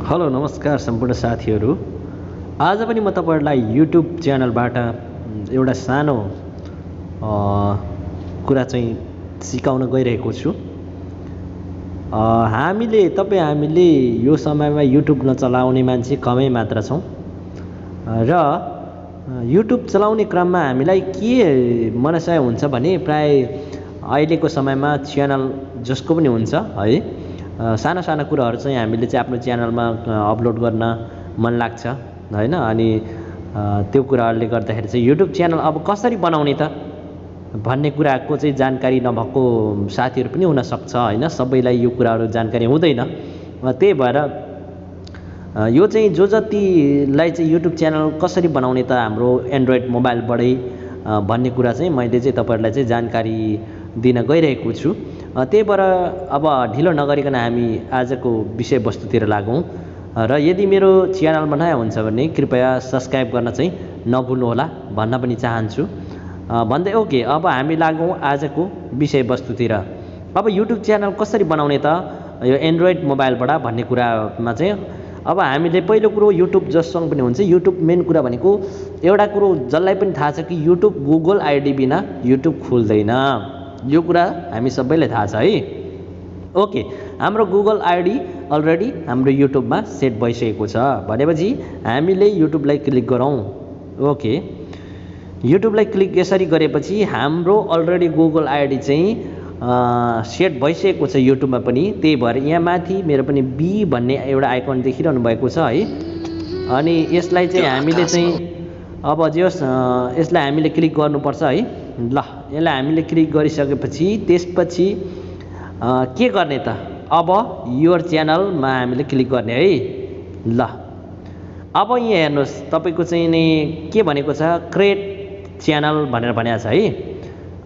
Hello नमस्कार सम्पूर्ण साथीहरू। आज पनि म तपाईहरुलाई YouTube च्यानलबाट एउटा सानो कुरा चाहिँ सिकाउन गइरहेको छु। हामीले यो समयमा YouTube नचलाउने मान्छे कमै मात्र छौं र YouTube चलाउने क्रममा हामीलाई के मनसाय हुन्छ भने प्राय अहिलेको समयमा च्यानल जसको पनि हुन्छ है, साना साना कुराहरु चाहिँ हामीले चाहिँ आफ्नो च्यानलमा अपलोड गर्न मन लाग्छ हैन। अनि त्यो कुराहरुले गर्दाखेरि चाहिँ YouTube च्यानल अब कसरी बनाउने त भन्ने कुराको चाहिँ जानकारी नभएको साथीहरु पनि हुन सक्छ हैन। सबैलाई यो कुराहरु जानकारी हुँदैन। त्यही भएर यो चाहिँ जतिलाई चाहिँ YouTube च्यानल कसरी बनाउने त हाम्रो एन्ड्रोइड मोबाइलबाटै भन्ने कुरा चाहिँ मैले चाहिँ तपाईहरुलाई चाहिँ जानकारी दिन गइरहेको छु। त्यही भएर अब ढिलो नगरिकन हामी आजको विषयवस्तुतिर लागौं। र यदि मेरो च्यानलमा नयाँ हुन्छ भने कृपया सब्स्क्राइब गर्न चाहिँ नभुल्नु होला भन्न पनि चाहन्छु। भन्दै ओके, अब हामी लागौं आजको विषयवस्तुतिर। अब YouTube च्यानल कसरी बनाउने त यो एन्ड्रोइड मोबाइलबाट भन्ने कुरामा चाहिँ अब हामीले पहिलो कुरो YouTube जससँग पनि हुन्छ, YouTube मेन कुरा भनेको एउटा कुरो जसलाई पनि थाहा छ कि YouTube गुगल आईडी बिना YouTube खुल्दैन। यो कुरा हामी सबैलाई थाहा छ है। ओके, हाम्रो गुगल आईडी अलरेडी हाम्रो युट्युबमा सेट भइसकेको छ भनेपछि हामीले युट्युबलाई क्लिक गरौँ। ओके, युट्युबलाई क्लिक यसरी गरेपछि हाम्रो अलरेडी गुगल आईडी चाहिँ सेट भइसकेको छ युट्युबमा पनि। त्यही भएर यहाँ माथि मेरो पनि बी भन्ने एउटा आइकन देखिरहनु भएको छ है। अनि यसलाई चाहिँ हामीले चाहिँ अब जस यसलाई हामीले क्लिक गर्नुपर्छ है। ल, यसलाई हामीले क्लिक गरिसकेपछि त्यसपछि के गर्ने त? अब योर च्यानलमा हामीले क्लिक गर्ने है। ल, अब यहाँ हेर्नुस्, तपाईको चाहिँ नि के भनेको छ, क्रिएट च्यानल भनेर भनेको छ है।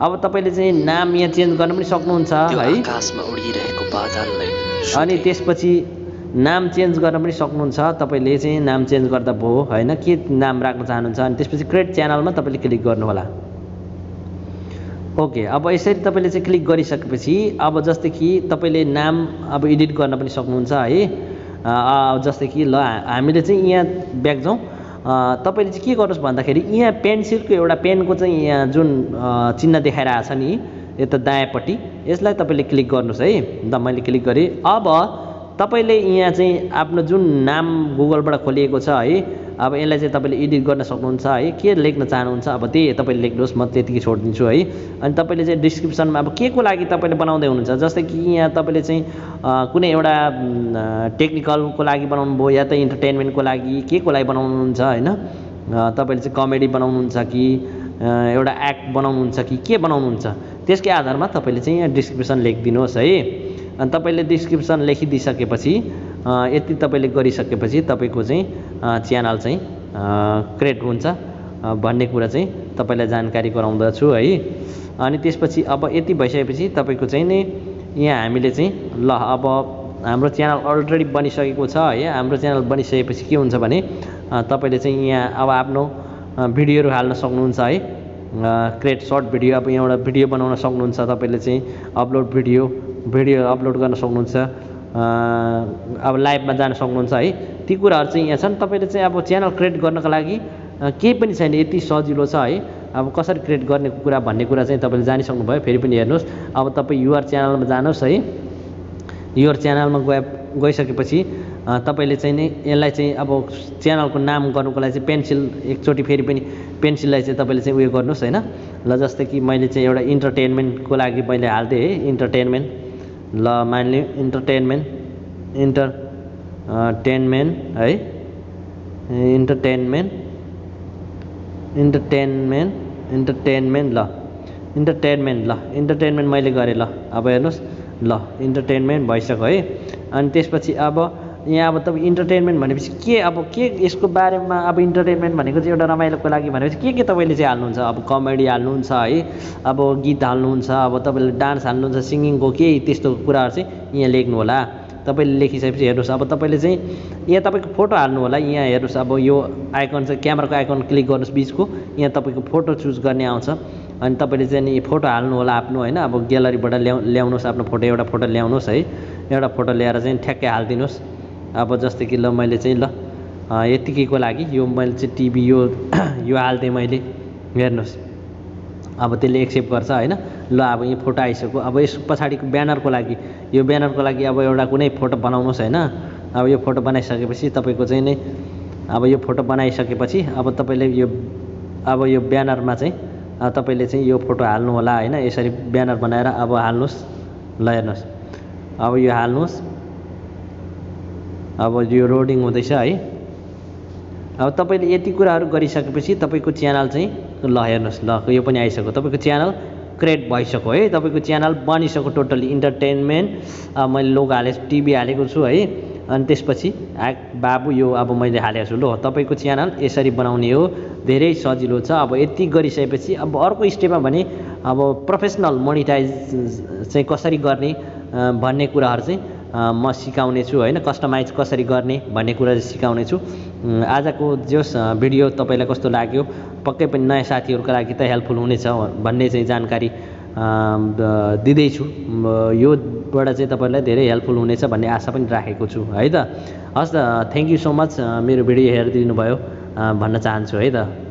अब तपाईले चाहिँ नाम यहाँ चेन्ज गर्न पनि सक्नुहुन्छ है। आकाशमा उडिरहेको बादललाई अनि त्यसपछि नाम चेन्ज गर्न पनि सक्नुहुन्छ। तपाईले चाहिँ नाम चेन्ज गर्दा भयो हैन, के नाम राख्न चाहनुहुन्छ। अनि त्यसपछि क्रिएट च्यानलमा तपाईले क्लिक गर्नु होला। ओके, अब यसरी तपाईले चाहिँ क्लिक गरिसकेपछि अब जस्तै कि तपाईले नाम अब एडिट गर्न पनि सक्नुहुन्छ है। जस्तै कि ल हामीले चाहिँ यहाँ ब्याक जाउँ। तपाईले चाहिँ के गर्नुस् भन्दाखेरि यहाँ पेन्सिलको एउटा पेनको चाहिँ यहाँ जुन चिन्ह देखाइरहेको छ नि यता दायाँपट्टि, यसलाई तपाईले क्लिक गर्नुस् है। ल, मैले क्लिक गरेँ। अब तपाईले यहाँ चाहिँ आफ्नो जुन नाम गुगलबाट खोलिएको छ है, अब यसलाई चाहिँ तपाईले एडिट गर्न सक्नुहुन्छ है। के लेख्न चाहनुहुन्छ अब त्यही तपाईले लेख्नुहोस्, म त्यतिकै छोडिदिन्छु है। अनि तपाईले चाहिँ डिस्क्रिप्सनमा अब के को लागि तपाईले बनाउँदै हुनुहुन्छ, जस्तै कि यहाँ तपाईले चाहिँ कुनै एउटा टेक्निकलको लागि बनाउनु भयो या त इन्टरटेनमेन्टको लागि के को लागि बनाउनुहुन्छ हैन। तपाईले चाहिँ कमेडी बनाउनुहुन्छ कि एउटा एक्ट बनाउनुहुन्छ कि के बनाउनुहुन्छ, त्यसकै आधारमा तपाईले चाहिँ यहाँ डिस्क्रिप्सन लेखिदिनुहोस् है। अनि तपाईले डिस्क्रिप्सन लेखिदिसकेपछि यति तपाईले गरिसकेपछि तपाईको चाहिँ च्यानल चाहिँ क्रिएट हुन्छ भन्ने कुरा चाहिँ तपाईलाई जानकारी गराउँदछु है। अनि त्यसपछि अब यति भइसकेपछि तपाईको चाहिँ नि यहाँ हामीले चाहिँ ल अब हाम्रो च्यानल अलरेडी बनिसकेको छ है। हाम्रो च्यानल बनिसकेपछि के हुन्छ भने तपाईले चाहिँ यहाँ अब आफ्नो भिडियोहरु हाल्न सक्नुहुन्छ है। क्रिएट सर्ट भिडियो, अब यहाँ एउटा भिडियो बनाउन सक्नुहुन्छ तपाईले चाहिँ अपलोड भिडियो अपलोड गर्न सक्नुहुन्छ। अब लाइभमा जान सक्नुहुन्छ है। ती कुराहरु चाहिँ यहाँ छन्। तपाईले चाहिँ अब च्यानल क्रिएट गर्नको लागि केही पनि छैन, यति सजिलो छ है। अब कसरी क्रिएट गर्ने कुरा भन्ने कुरा चाहिँ तपाईले जानिसक्नु भयो। फेरि पनि हेर्नुस्, अब तपाई युआर च्यानलमा जानुहोस् है। युआर च्यानलमा गइसकेपछि तपाईले चाहिँ नि यसलाई चाहिँ अब च्यानलको नाम गर्नुको लागि चाहिँ पेन्सिल एकचोटी फेरि पनि पेन्सिललाई चाहिँ तपाईले चाहिँ उयो गर्नुस् हैन। ल, जस्तै कि मैले चाहिँ एउटा इन्टरटेनमेन्टको लागि मैले हाल्दै है, इन्टरटेनमेन्ट। ल, मान्लियो इन्टरटेनमेन्ट है, इन्टरटेनमेन्ट ल, इन्टरटेनमेन्ट मैले गरेँ। ल, अब हेर्नुस्, ल इन्टरटेनमेन्ट भइसक्यो है। अनि त्यसपछि अब यहाँ अब तपाईँ इन्टरटेनमेन्ट भनेपछि के यसको बारेमा, अब इन्टरटेनमेन्ट भनेको चाहिँ एउटा रमाइलोको लागि भनेपछि के तपाईँले चाहिँ हाल्नुहुन्छ। अब कमेडी हाल्नुहुन्छ है, अब गीत हाल्नुहुन्छ, अब तपाईँले डान्स हाल्नुहुन्छ, सिङ्गिङको केही त्यस्तो कुराहरू चाहिँ यहाँ लेख्नु होला। तपाईले लेखिसकेपछि हेर्नुस्, अब तपाईले चाहिँ यहाँ तपाईँको फोटो हाल्नु होला। यहाँ हेर्नुस्, अब यो आइकन चाहिँ क्यामेराको आइकन क्लिक गर्नुस् बिचको, यहाँ तपाईँको फोटो चुज गर्ने आउँछ। अनि तपाईले चाहिँ नि फोटो हाल्नु होला आफ्नो हैन। अब ग्यालरीबाट ल्याउनुस् आफ्नो फोटो, एउटा फोटो ल्याउनुस् है। एउटा फोटो ल्याएर चाहिँ ठ्याक्कै हाल्दिनुस्। अब जस्तै कि ल मैले चाहिँ ल यतिकैको लागि यो मैले चाहिँ टिभी यो यो हालिदिएँ मैले, हेर्नुहोस् अब त्यसले एक्सेप्ट गर्छ होइन। ल अब यो फोटो आइसक्यो, अब यस पछाडिको ब्यानरको लागि, यो ब्यानरको लागि अब एउटा कुनै फोटो बनाउनुहोस् होइन। अब यो फोटो बनाइसकेपछि तपाईँको चाहिँ नि अब यो फोटो बनाइसकेपछि अब तपाईँले यो अब यो ब्यानरमा चाहिँ तपाईँले चाहिँ यो फोटो हाल्नु होला होइन। यसरी ब्यानर बनाएर अब हाल्नुहोस्, ल हेर्नुहोस् अब यो हाल्नुहोस्, अब यो लोडिङ हुँदैछ है। अब तपाईँले यति कुराहरू गरिसकेपछि तपाईँको च्यानल चाहिँ ल हेर्नुहोस्, ल यो पनि आइसक्यो, तपाईँको च्यानल क्रिएट भइसक्यो है, तपाईँको च्यानल बनिसक्यो टोटल्ली इन्टरटेनमेन्ट। मैले लोगो हालेको टिभी हालेको छु है। अनि त्यसपछि बाबु यो अब मैले हालेको छु, लो तपाईँको च्यानल यसरी बनाउने हो, धेरै सजिलो छ। अब यति गरिसकेपछि अब अर्को स्टेपमा भने अब प्रोफेसनल मोनिटाइज चाहिँ कसरी गर्ने भन्ने कुराहरू चाहिँ म सिकाउने छु होइन। कस्टमाइज कसरी गर्ने भन्ने कुरा चाहिँ सिकाउने छु। आजको जस भिडियो तपाईँलाई कस्तो लाग्यो, पक्कै पनि नयाँ साथीहरूका लागि त हेल्पफुल हुनेछ भन्ने चाहिँ जानकारी दिँदैछु। योबाट चाहिँ तपाईँलाई धेरै हेल्पफुल हुनेछ भन्ने आशा पनि राखेको छु है त। हस् त, थ्याङ्क यू सो मच मेरो भिडियो हेरिदिनु भयो भन्न चाहन्छु है त।